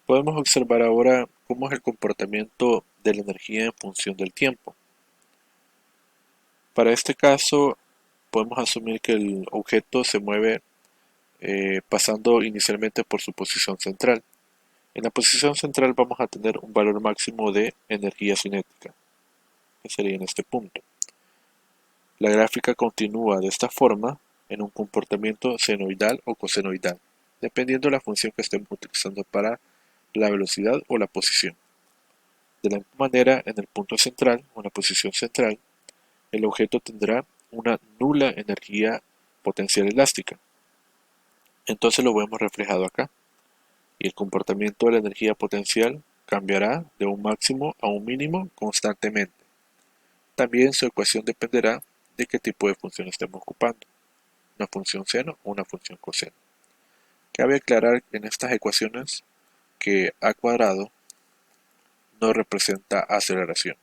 Podemos observar ahora cómo es el comportamiento de la energía en función del tiempo. Para este caso, podemos asumir que el objeto se mueve pasando inicialmente por su posición central. En la posición central vamos a tener un valor máximo de energía cinética, que sería en este punto. La gráfica continúa de esta forma en un comportamiento senoidal o cosenoidal, dependiendo de la función que estemos utilizando para la velocidad o la posición. De la misma manera, en el punto central o en la posición central, el objeto tendrá una nula energía potencial elástica. Entonces lo vemos reflejado acá. Y el comportamiento de la energía potencial cambiará de un máximo a un mínimo constantemente. También su ecuación dependerá de qué tipo de función estemos ocupando, una función seno o una función coseno. Cabe aclarar en estas ecuaciones que a cuadrado no representa aceleración.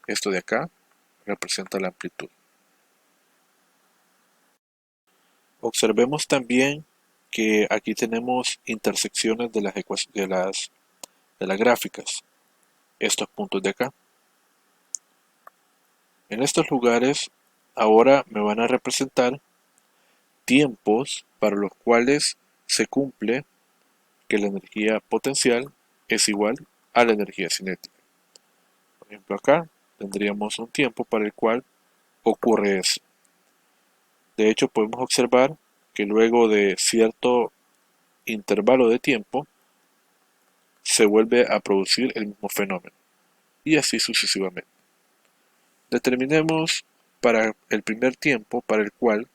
Esto de acá representa la amplitud. Observemos también que aquí tenemos intersecciones de las gráficas, estos puntos de acá. En estos lugares ahora me van a representar tiempos para los cuales se cumple que la energía potencial es igual a la energía cinética. Por ejemplo, acá tendríamos un tiempo para el cual ocurre eso. De hecho, podemos observar que luego de cierto intervalo de tiempo se vuelve a producir el mismo fenómeno y así sucesivamente. Determinemos para el primer tiempo para el cual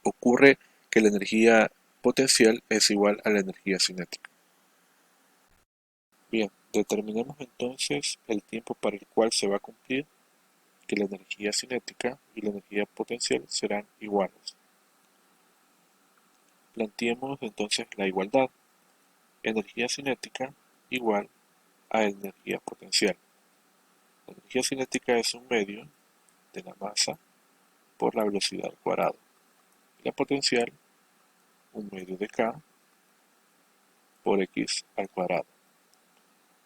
ocurre que la energía potencial es igual a la energía cinética. Bien, determinemos entonces el tiempo para el cual se va a cumplir que la energía cinética y la energía potencial serán iguales. Planteemos entonces la igualdad. Energía cinética igual a energía potencial. La energía cinética es un medio de la masa por la velocidad al cuadrado. Y la potencial, un medio de k por x al cuadrado.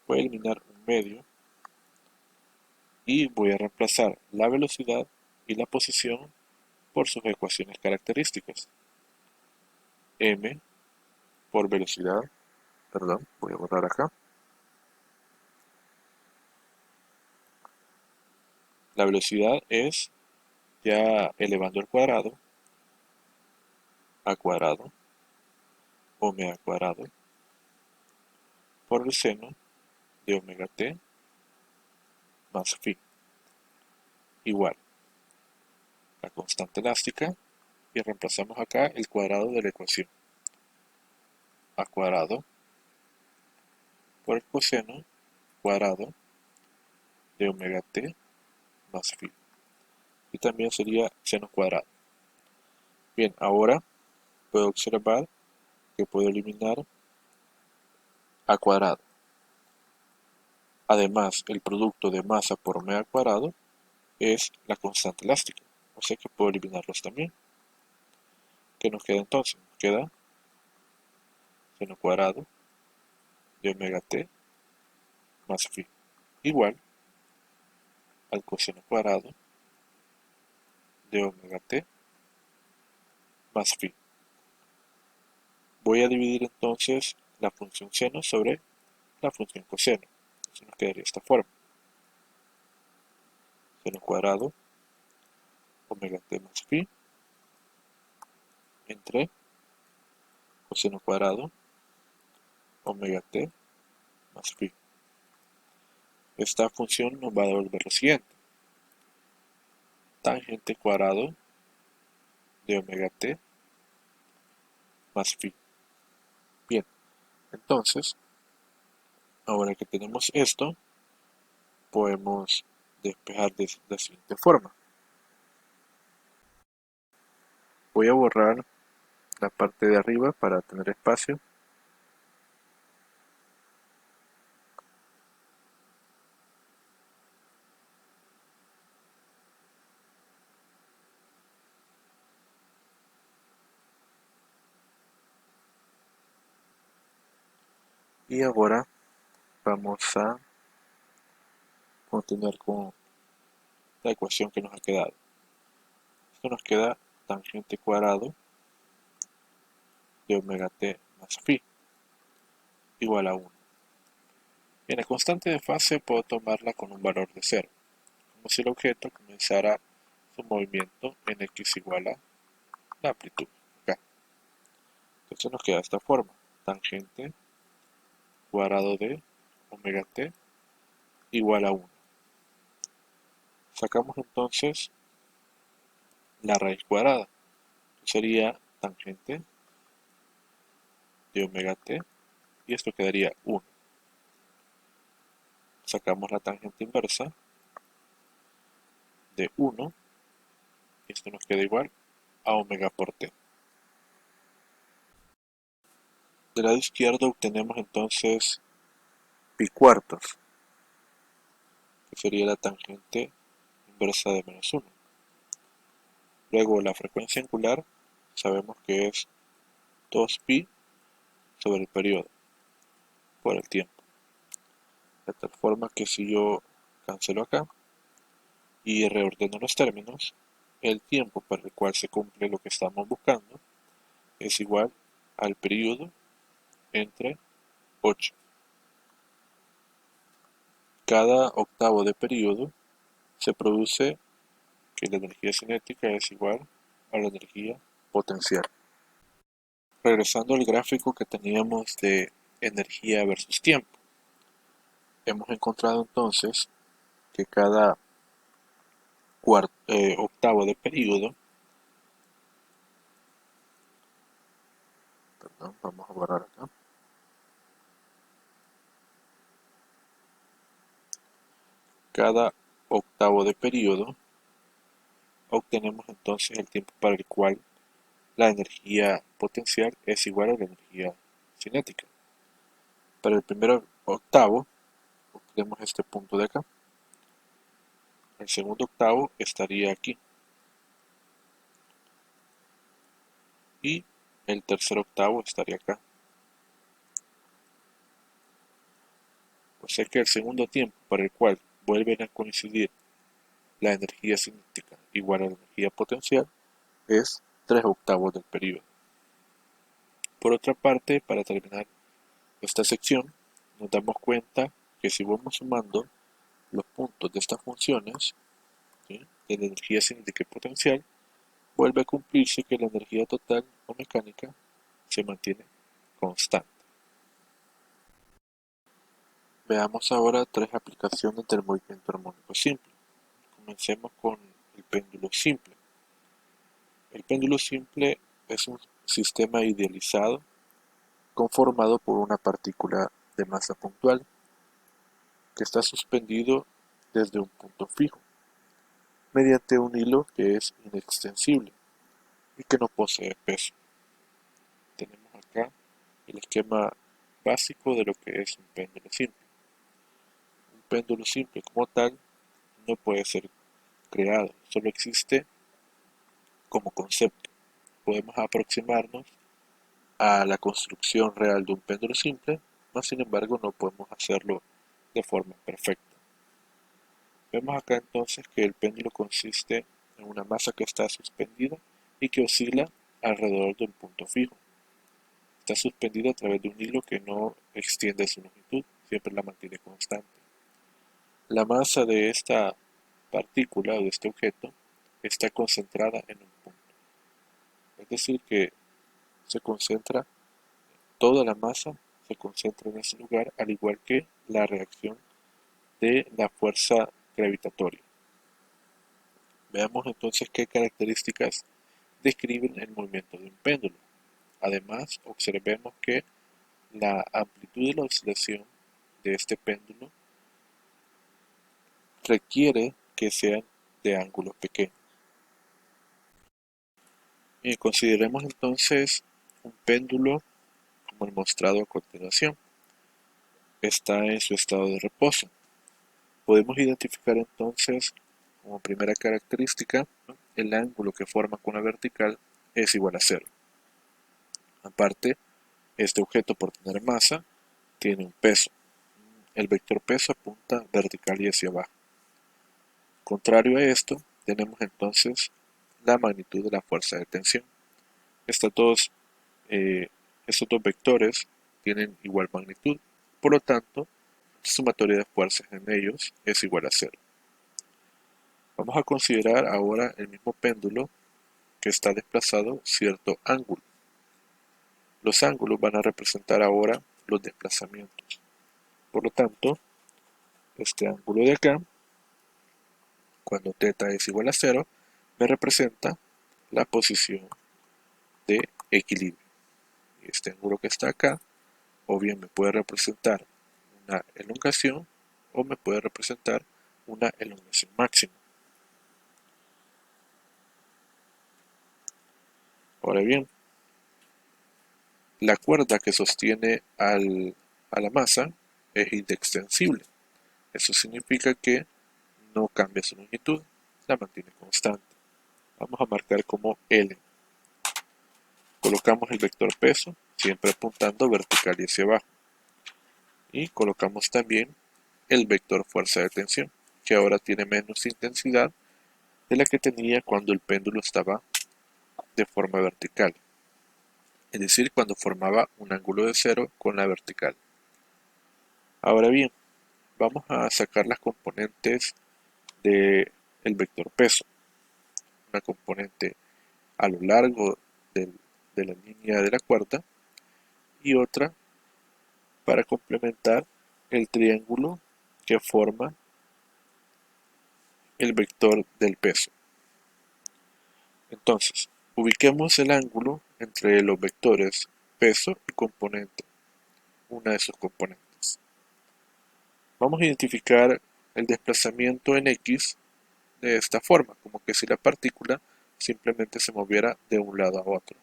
Voy a eliminar un medio y voy a reemplazar la velocidad y la posición por sus ecuaciones características. M por velocidad, perdón, voy a borrar acá. La velocidad es, ya elevando al cuadrado, a cuadrado, omega cuadrado, por el seno de omega t más phi, igual la constante elástica, y reemplazamos acá el cuadrado de la ecuación. A cuadrado por el coseno cuadrado de omega t más phi. Y también sería seno cuadrado. Bien, ahora puedo observar que puedo eliminar a cuadrado. Además, el producto de masa por omega cuadrado es la constante elástica, o sea que puedo eliminarlos también. ¿Qué nos queda entonces? Nos queda seno cuadrado de omega t más phi igual al coseno cuadrado de omega t más phi. Voy a dividir entonces la función seno sobre la función coseno. Eso nos quedaría de esta forma. Seno cuadrado omega t más phi entre coseno cuadrado omega t más phi. Esta función nos va a devolver lo siguiente. Tangente cuadrado de omega t más phi. Bien, entonces, ahora que tenemos esto, podemos despejar de la siguiente forma. Voy a borrar la parte de arriba para tener espacio. Y ahora vamos a continuar con la ecuación que nos ha quedado. Esto nos queda tangente cuadrado de omega t más phi igual a 1. En la constante de fase puedo tomarla con un valor de 0, como si el objeto comenzara su movimiento en x igual a la amplitud, acá. Entonces nos queda esta forma, tangente cuadrado de omega t igual a 1. Sacamos entonces la raíz cuadrada, sería tangente de omega t, y esto quedaría 1. Sacamos la tangente inversa de 1, y esto nos queda igual a omega por t. Del lado izquierdo obtenemos entonces pi cuartos, que sería la tangente inversa de menos 1. Luego la frecuencia angular sabemos que es 2pi sobre el periodo por el tiempo. De tal forma que si yo cancelo acá y reordeno los términos, el tiempo para el cual se cumple lo que estamos buscando es igual al periodo entre 8. Cada octavo de periodo se produce que la energía cinética es igual a la energía potencial. Regresando al gráfico que teníamos de energía versus tiempo, hemos encontrado entonces que cada octavo de periodo, perdón, vamos a borrar acá, cada octavo de periodo obtenemos entonces el tiempo para el cual la energía potencial es igual a la energía cinética. Para el primer octavo obtenemos este punto de acá. El segundo octavo estaría aquí. Y el tercer octavo estaría acá. O sea que el segundo tiempo para el cual vuelven a coincidir la energía cinética igual a la energía potencial es 3 octavos del periodo. Por otra parte, para terminar esta sección, nos damos cuenta que si vamos sumando los puntos de estas funciones, ¿sí?, de la energía cinética y potencial, vuelve a cumplirse que la energía total o mecánica se mantiene constante. Veamos ahora 3 aplicaciones del movimiento armónico simple. Comencemos con el péndulo simple. El péndulo simple es un sistema idealizado conformado por una partícula de masa puntual que está suspendido desde un punto fijo, mediante un hilo que es inextensible y que no posee peso. Tenemos acá el esquema básico de lo que es un péndulo simple. Un péndulo simple como tal no puede ser creado, solo existe como concepto. Podemos aproximarnos a la construcción real de un péndulo simple, mas sin embargo no podemos hacerlo de forma perfecta. Vemos acá entonces que el péndulo consiste en una masa que está suspendida y que oscila alrededor de un punto fijo. Está suspendida a través de un hilo que no extiende su longitud, siempre la mantiene constante. La masa de esta partícula o de este objeto está concentrada en un punto. Es decir, que se concentra, toda la masa se concentra en ese lugar, al igual que la reacción de la fuerza gravitatoria. Veamos entonces qué características describen el movimiento de un péndulo. Además, observemos que la amplitud de la oscilación de este péndulo requiere que sean de ángulos pequeños. Consideremos entonces un péndulo como el mostrado a continuación. Está en su estado de reposo. Podemos identificar entonces como primera característica, ¿no?, el ángulo que forma con la vertical es igual a 0. Aparte, este objeto, por tener masa, tiene un peso. El vector peso apunta vertical y hacia abajo. Contrario a esto, tenemos entonces la magnitud de la fuerza de tensión. Estos dos, estos dos vectores tienen igual magnitud, por lo tanto, la sumatoria de fuerzas en ellos es igual a cero. Vamos a considerar ahora el mismo péndulo que está desplazado cierto ángulo. Los ángulos van a representar ahora los desplazamientos. Por lo tanto, este ángulo de acá, cuando θ es igual a 0, me representa la posición de equilibrio. Y este ángulo que está acá, o bien me puede representar una elongación, o me puede representar una elongación máxima. Ahora bien, la cuerda que sostiene a la masa es inextensible. Eso significa que no cambia su longitud, la mantiene constante. Vamos a marcar como L. Colocamos el vector peso, siempre apuntando vertical y hacia abajo. Y colocamos también el vector fuerza de tensión, que ahora tiene menos intensidad de la que tenía cuando el péndulo estaba de forma vertical. Es decir, cuando formaba un ángulo de cero con la vertical. Ahora bien, vamos a sacar las componentes del vector peso. Una componente a lo largo de la línea de la cuerda y otra para complementar el triángulo que forma el vector del peso. Entonces, ubiquemos el ángulo entre los vectores peso y componente, una de sus componentes. Vamos a identificar el desplazamiento en X de esta forma, como que si la partícula simplemente se moviera de un lado a otro.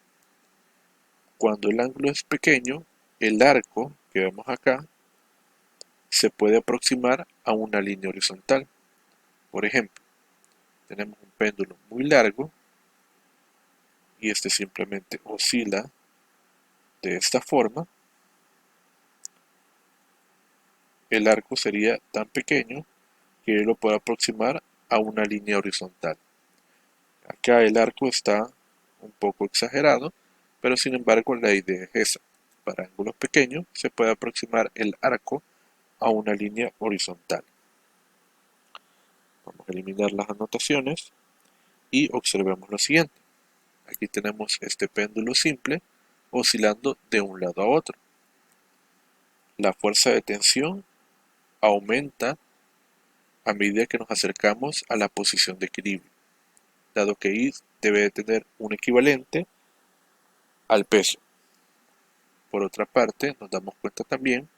Cuando el ángulo es pequeño, el arco que vemos acá se puede aproximar a una línea horizontal. Por ejemplo, tenemos un péndulo muy largo y este simplemente oscila de esta forma. El arco sería tan pequeño que lo puede aproximar a una línea horizontal. Acá el arco está un poco exagerado, pero sin embargo la idea es esa. Para ángulos pequeños se puede aproximar el arco a una línea horizontal. Vamos a eliminar las anotaciones y observemos lo siguiente. Aquí tenemos este péndulo simple oscilando de un lado a otro. La fuerza de tensión aumenta a medida que nos acercamos a la posición de equilibrio, dado que I debe de tener un equivalente al peso. Por otra parte, nos damos cuenta también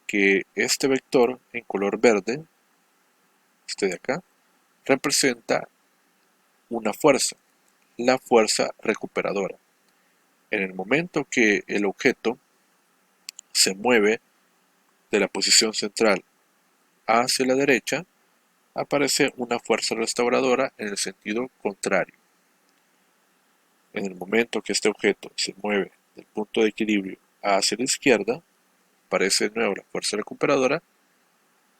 que este vector en color verde, este de acá, representa una fuerza, la fuerza recuperadora. En el momento que el objeto se mueve de la posición central hacia la derecha, aparece una fuerza restauradora en el sentido contrario. En el momento que este objeto se mueve del punto de equilibrio hacia la izquierda, aparece de nuevo la fuerza recuperadora,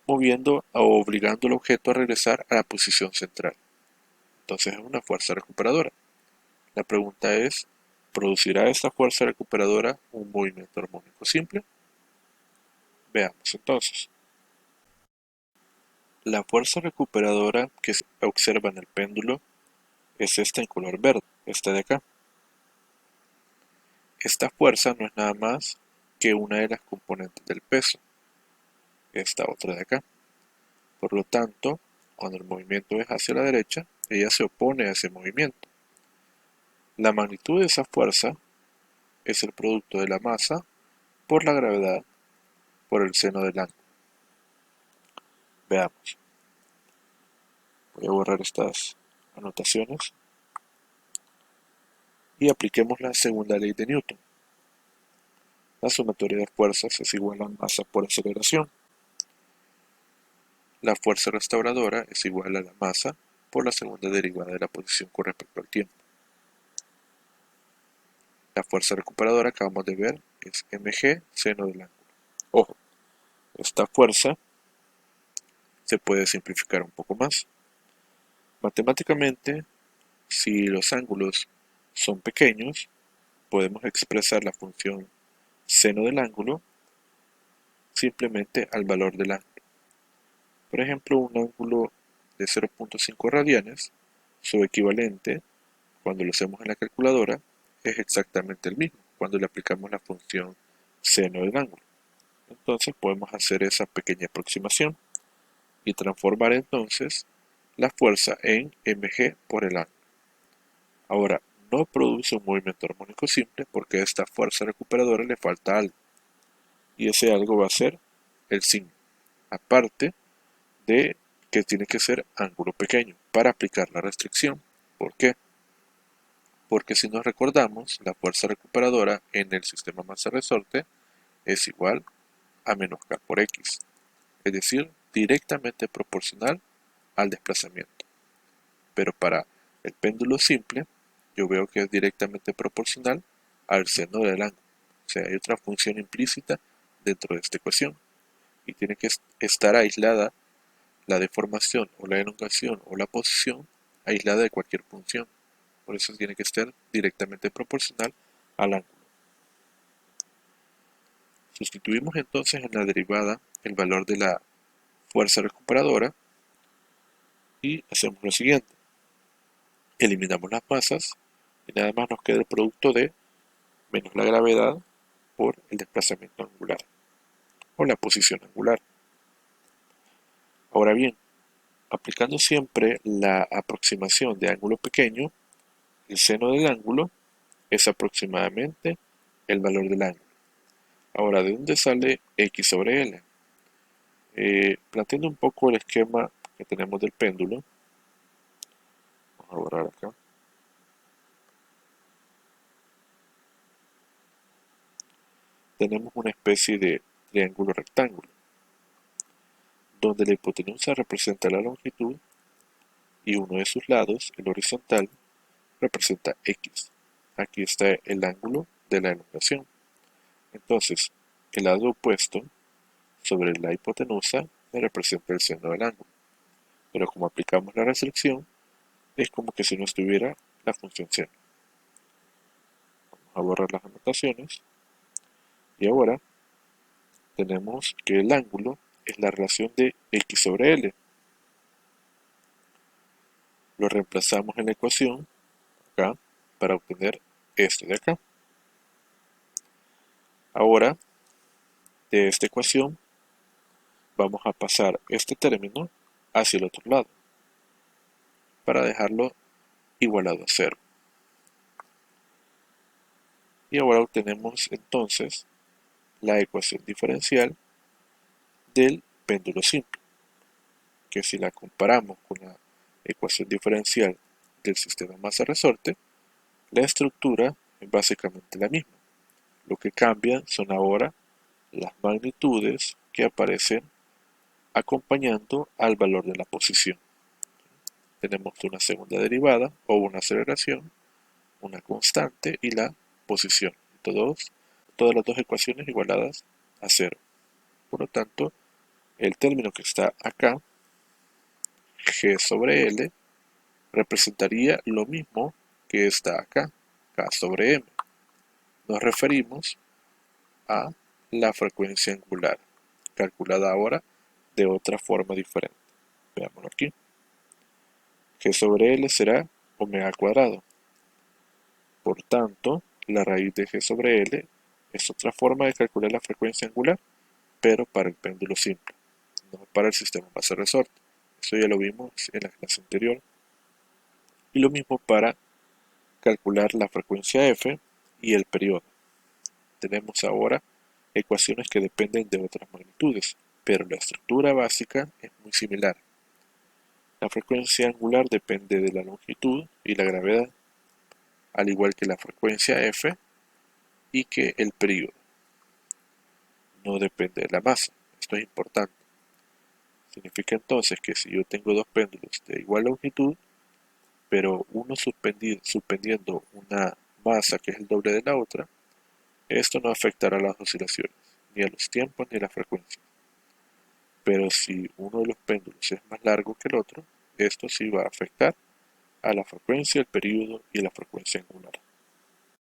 moviendo o obligando al objeto a regresar a la posición central. Entonces es una fuerza recuperadora. La pregunta es, ¿producirá esta fuerza recuperadora un movimiento armónico simple? Veamos entonces. La fuerza recuperadora que se observa en el péndulo es esta en color verde, esta de acá. Esta fuerza no es nada más que una de las componentes del peso, esta otra de acá. Por lo tanto, cuando el movimiento es hacia la derecha, ella se opone a ese movimiento. La magnitud de esa fuerza es el producto de la masa por la gravedad por el seno del ángulo. Veamos. Voy a borrar estas anotaciones y apliquemos la segunda ley de Newton. La sumatoria de fuerzas es igual a masa por aceleración. La fuerza restauradora es igual a la masa por la segunda derivada de la posición con respecto al tiempo. La fuerza recuperadora acabamos de ver es mg seno del ángulo. Ojo, esta fuerza se puede simplificar un poco más. Matemáticamente, si los ángulos son pequeños, podemos expresar la función seno del ángulo simplemente al valor del ángulo. Por ejemplo, un ángulo de 0.5 radianes, su equivalente, cuando lo hacemos en la calculadora, es exactamente el mismo, cuando le aplicamos la función seno del ángulo. Entonces podemos hacer esa pequeña aproximación y transformar entonces la fuerza en mg por el ángulo. Ahora, no produce un movimiento armónico simple porque a esta fuerza recuperadora le falta algo. Y ese algo va a ser el signo. Aparte de que tiene que ser ángulo pequeño para aplicar la restricción. ¿Por qué? Porque si nos recordamos, la fuerza recuperadora en el sistema masa-resorte es igual a menos k por x, es decir, directamente proporcional al desplazamiento. Pero para el péndulo simple, yo veo que es directamente proporcional al seno del ángulo. O sea, hay otra función implícita dentro de esta ecuación y tiene que estar aislada la deformación o la elongación o la posición aislada de cualquier función. Por eso tiene que estar directamente proporcional al ángulo. Sustituimos entonces en la derivada el valor de la fuerza recuperadora y hacemos lo siguiente. Eliminamos las masas y nada más nos queda el producto de menos la gravedad por el desplazamiento angular o la posición angular. Ahora bien, aplicando siempre la aproximación de ángulo pequeño, el seno del ángulo es aproximadamente el valor del ángulo. Ahora, ¿de dónde sale x sobre l? Planteando un poco el esquema que tenemos del péndulo, vamos a borrar acá. Tenemos una especie de triángulo rectángulo, donde la hipotenusa representa la longitud y uno de sus lados, el horizontal, representa x. Aquí está el ángulo de la elongación. Entonces, el lado opuesto sobre la hipotenusa me representa el seno del ángulo. Pero como aplicamos la restricción, es como que si no estuviera la función seno. Vamos a borrar las anotaciones. Y ahora tenemos que el ángulo es la relación de x sobre l. Lo reemplazamos en la ecuación acá para obtener esto de acá. Ahora, de esta ecuación, vamos a pasar este término hacia el otro lado para dejarlo igualado a 0. Y ahora obtenemos entonces la ecuación diferencial del péndulo simple, que si la comparamos con la ecuación diferencial del sistema masa-resorte, la estructura es básicamente la misma. Lo que cambia son ahora las magnitudes que aparecen acompañando al valor de la posición. Tenemos una segunda derivada o una aceleración, una constante y la posición. Todas las dos ecuaciones igualadas a 0. Por lo tanto, el término que está acá, g sobre l, representaría lo mismo que está acá, k sobre m. Nos referimos a la frecuencia angular, calculada ahora de otra forma diferente. Veámoslo aquí. G sobre L será omega al cuadrado. Por tanto, la raíz de G sobre L es otra forma de calcular la frecuencia angular, pero para el péndulo simple, no para el sistema masa-resorte. Eso ya lo vimos en la clase anterior. Y lo mismo para calcular la frecuencia F y el periodo. Tenemos ahora ecuaciones que dependen de otras magnitudes, pero la estructura básica es muy similar. La frecuencia angular depende de la longitud y la gravedad, al igual que la frecuencia F y que el periodo. No depende de la masa. Esto es importante. Significa entonces que si yo tengo dos péndulos de igual longitud, pero uno suspendiendo una masa que es el doble de la otra, esto no afectará las oscilaciones, ni a los tiempos ni a la frecuencia. Pero si uno de los péndulos es más largo que el otro, esto sí va a afectar a la frecuencia, el periodo y la frecuencia angular.